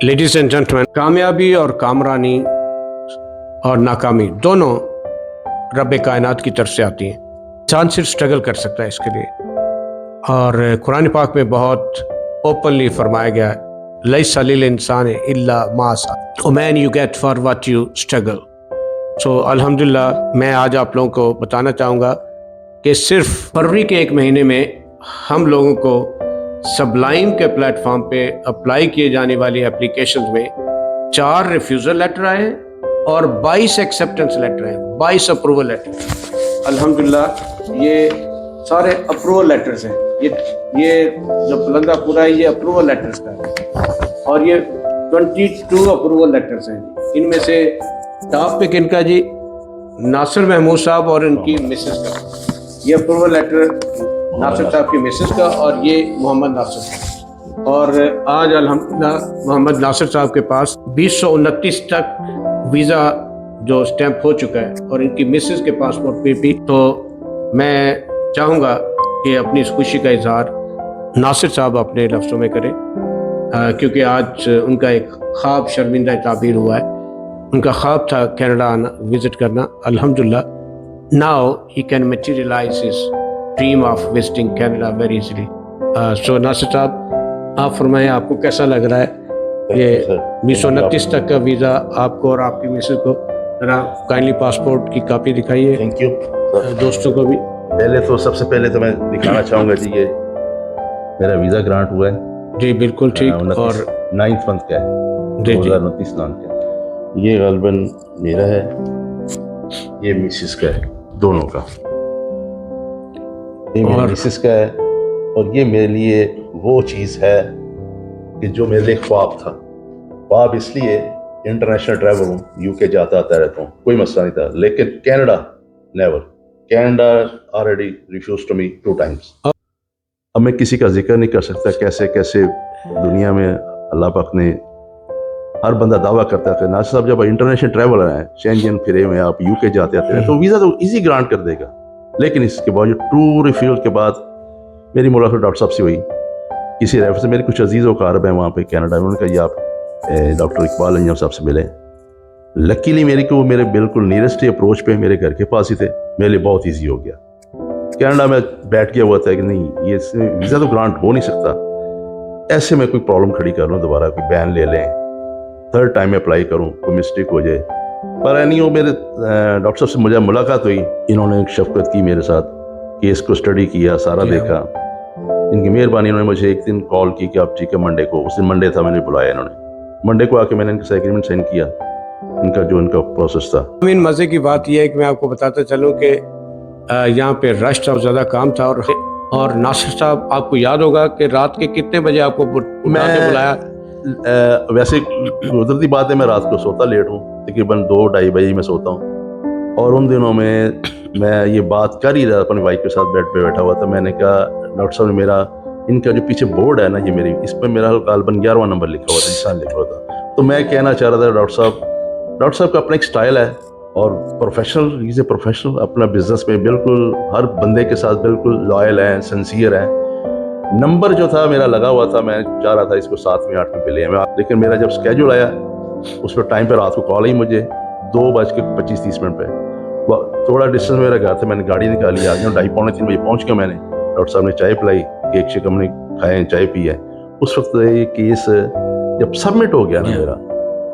Ladies and gentlemen, کامیابی اور کامرانی اور ناکامی دونوں رب کائنات کی طرف سے آتی ہیں. انسان صرف اسٹرگل کر سکتا ہے اس کے لیے. اور قرآن پاک میں بہت اوپنلی فرمایا گیا ہے، لیس للانسان الا ما سعی ومن you get for what you struggle. So الحمدللہ میں آج آپ لوگوں کو بتانا چاہوں گا کہ صرف فروری کے ایک مہینے میں ہم لوگوں کو سبلائم کے پلیٹ فارم پہ اپلائی کیے جانے والی اپلیکیشنز میں 4 ریفیوزل لیٹر آئے ہیں اور 22 ایکسیپٹنس لیٹر ہیں، 22 اپروول لیٹر. الحمدللہ یہ سارے اپروول لیٹرز ہیں. یہ جو پلندہ پورا ہے یہ اپروول لیٹرز کا ہے اور یہ 22 اپروول لیٹرز ہیں. ان میں سے ٹاپ پہ کن کا جی؟ ناصر محمود صاحب اور ان کی مسز کا. یہ اپروول لیٹر ناصر صاحب کی مسز کا اور یہ محمد ناصر صاحب. اور آج الحمدللہ محمد ناصر صاحب کے پاس 2029 تک ویزا جو اسٹیمپ ہو چکا ہے اور ان کی مسز کے پاسپورٹ پہ بھی. تو میں چاہوں گا کہ اپنی اس خوشی کا اظہار ناصر صاحب اپنے لفظوں میں کریں، کیونکہ آج ان کا ایک خواب شرمندہ تعبیر ہوا ہے. ان کا خواب تھا کینیڈا آنا، وزٹ کرنا. الحمدللہ now he can materialize his dream of visiting Canada very easily. So ناصر صاحب آپ فرمائیں آپ کو کیسا لگ رہا ہے یہ 2029 تک کا ویزا آپ کو اور آپ کی مسز کو؟ ذرا کائنڈلی پاسپورٹ کی کاپی دکھائیے تھینک یو دوستوں کو بھی. سب سے پہلے تو میں دکھانا چاہوں گا جی یہ میرا ویزا گرانٹ ہوا ہے جی بالکل ٹھیک. اور 9 منتھ کا ہے، جی 2029 نام کا. یہ غالباً میرا ہے، یہ مسز کا ہے، دونوں کا. یہ میری مسز کا ہے اور یہ میرے لیے وہ چیز ہے کہ جو میرے لیے خواب تھا. خواب اس لیے انٹرنیشنل ٹریول ہوں، UK جاتا آتا رہتا ہوں، کوئی مسئلہ نہیں تھا. لیکن Canada never. Canada already refuse to me 2 times. اب میں کسی کا ذکر نہیں کر سکتا کیسے کیسے دنیا میں اللہ پاک نے، ہر بندہ دعویٰ کرتا ہے کہ ناصر صاحب جب انٹرنیشنل ٹریول ہے، شینجن پھرے ہوئے آپ UK جاتے آتے ہیں تو ویزا تو ایزی گرانٹ کر دے گا. لیکن اس کے باوجود 2 ریفیوز کے بعد میری ملاقات ڈاکٹر صاحب سے ہوئی کسی ریفر سے. میرے کچھ عزیز و اقارب ہیں وہاں پہ کینیڈا میں، انہوں نے کہا یہ آپ ڈاکٹر اقبال انجم صاحب سے ملیں. لکیلی میری کو وہ میرے بالکل نیئرسٹ اپروچ پہ میرے گھر کے پاس ہی تھے. میرے لیے بہت ایزی ہو گیا. کینیڈا میں بیٹھ گیا ہوا تھا کہ نہیں یہ ویزا تو گرانٹ ہو نہیں سکتا. ایسے میں کوئی پرابلم کھڑی کر لوں، دوبارہ کوئی بین لے لیں، 3rd ٹائم میں اپلائی کروں، کوئی مسٹیک ہو جائے. پر نہیں، وہ میرے ڈاکٹر صاحب سے مجھے ملاقات ہوئی، انہوں نے شفقت کی میرے ساتھ، کیس کو اسٹڈی کیا، سارا دیکھا. ان کی مہربانی. انہوں نے مجھے ایک دن کال کی کہ آپ ٹھیک ہے منڈے کو، اس دن منڈے تھا، میں نے بلایا. انہوں نے منڈے کو آ کے میں نے ان کا ایگریمنٹ سائن کیا، ان کا پروسیس تھا. مزے کی بات یہ ہے کہ میں آپ کو بتاتا چلوں کہ یہاں پہ رش تھا، زیادہ کام تھا. اور ناصر صاحب آپ کو یاد ہوگا کہ رات کے کتنے بجے آپ کو اٹھا کے بلایا؟ ویسے قدرتی بات ہے میں رات کو سوتا لیٹ ہوں، تقریباً 2-2:30 بجے میں سوتا ہوں. اور ان دنوں میں یہ بات کر ہی رہا اپنی وائف کے ساتھ، بیڈ پہ بیٹھا ہوا تھا. میں نے کہا ڈاکٹر صاحب نے میرا ان کا جو پیچھے بورڈ ہے نا، یہ میری اس پہ میرا غالباً 11واں نمبر لکھا ہوا تھا، نشان لکھا ہوا تھا. تو میں کہنا چاہ رہا تھا ڈاکٹر صاحب کا اپنا ایک سٹائل ہے اور پروفیشنل اپنا بزنس میں بالکل ہر بندے کے ساتھ بالکل لائل ہیں، سنسیئر ہیں. نمبر جو تھا میرا لگا ہوا تھا، میں چاہ رہا تھا اس کو 7 میں 8 میں پہ لے. لیکن میرا جب اسکیجول آیا اس پہ ٹائم پہ رات کو کال آئی مجھے 2:25-30 پہ. تھوڑا ڈسٹینس میرا گھر تھا، میں نے گاڑی نکالی، آ گیا 2:30-3 بجے پہنچ گیا. میں نے ڈاکٹر صاحب نے چائے پلائی، کیک شیک ہم نے کھائے، چائے پی ہے. اس وقت یہ کیس جب سبمٹ ہو گیا نا، میرا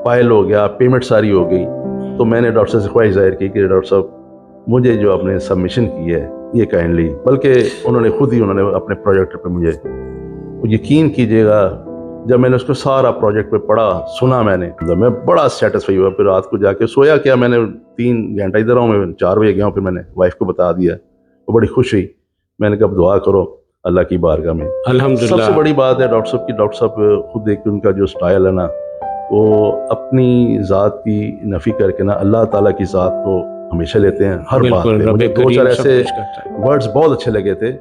فائل ہو گیا، پیمنٹ ساری ہو گئی، تو میں نے ڈاکٹر صاحب سے خواہش ظاہر کی کہ ڈاکٹر صاحب مجھے جو آپ نے سبمیشن کی ہے یہ کائنڈلی، بلکہ انہوں نے خود ہی اپنے پروجیکٹ پہ مجھے یقین کیجیے گا، جب میں نے اس کو سارا پروجیکٹ پہ پڑھا سنا، میں بڑا سیٹسفائی ہوا. پھر رات کو جا کے سویا کیا، میں نے 3 گھنٹہ ادھر ہوں، میں 4 بجے گیا ہوں. پھر میں نے وائف کو بتا دیا، وہ بڑی خوش ہوئی. میں نے کہا اب دعا کرو اللہ کی بارگاہ میں. الحمدللہ سب سے بڑی بات ہے ڈاکٹر صاحب خود ایک ان کا جو سٹائل ہے نا، وہ اپنی ذات کی نفی کر کے نا اللہ تعالیٰ کی ذات کو ہمیشہ لیتے ہیں ہر بات پہ. مجھے 2-4 ایسے ورڈز بہت اچھے لگے تھے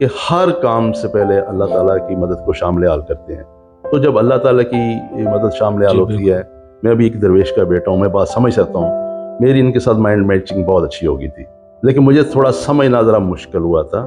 کہ ہر کام سے پہلے اللہ تعالیٰ کی مدد کو شامل حال کرتے ہیں. تو جب اللہ تعالیٰ کی مدد شامل حال ہوتی ہے، میں بھی ایک درویش کا بیٹا ہوں، میں بات سمجھ سکتا ہوں. میری ان کے ساتھ مائنڈ میچنگ بہت اچھی ہو گئی تھی، لیکن مجھے تھوڑا سمجھنا ذرا مشکل ہوا تھا.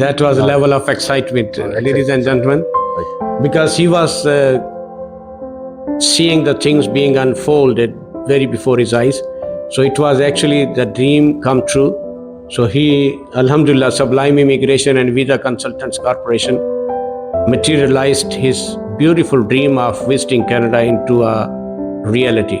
That was a level of excitement, ladies and gentlemen, because he was seeing the things being unfolded very before his eyes. So it was actually the dream come true. So he, Alhamdulillah, Sublime Immigration and Visa Consultants Corporation materialized his beautiful dream of visiting Canada into a reality.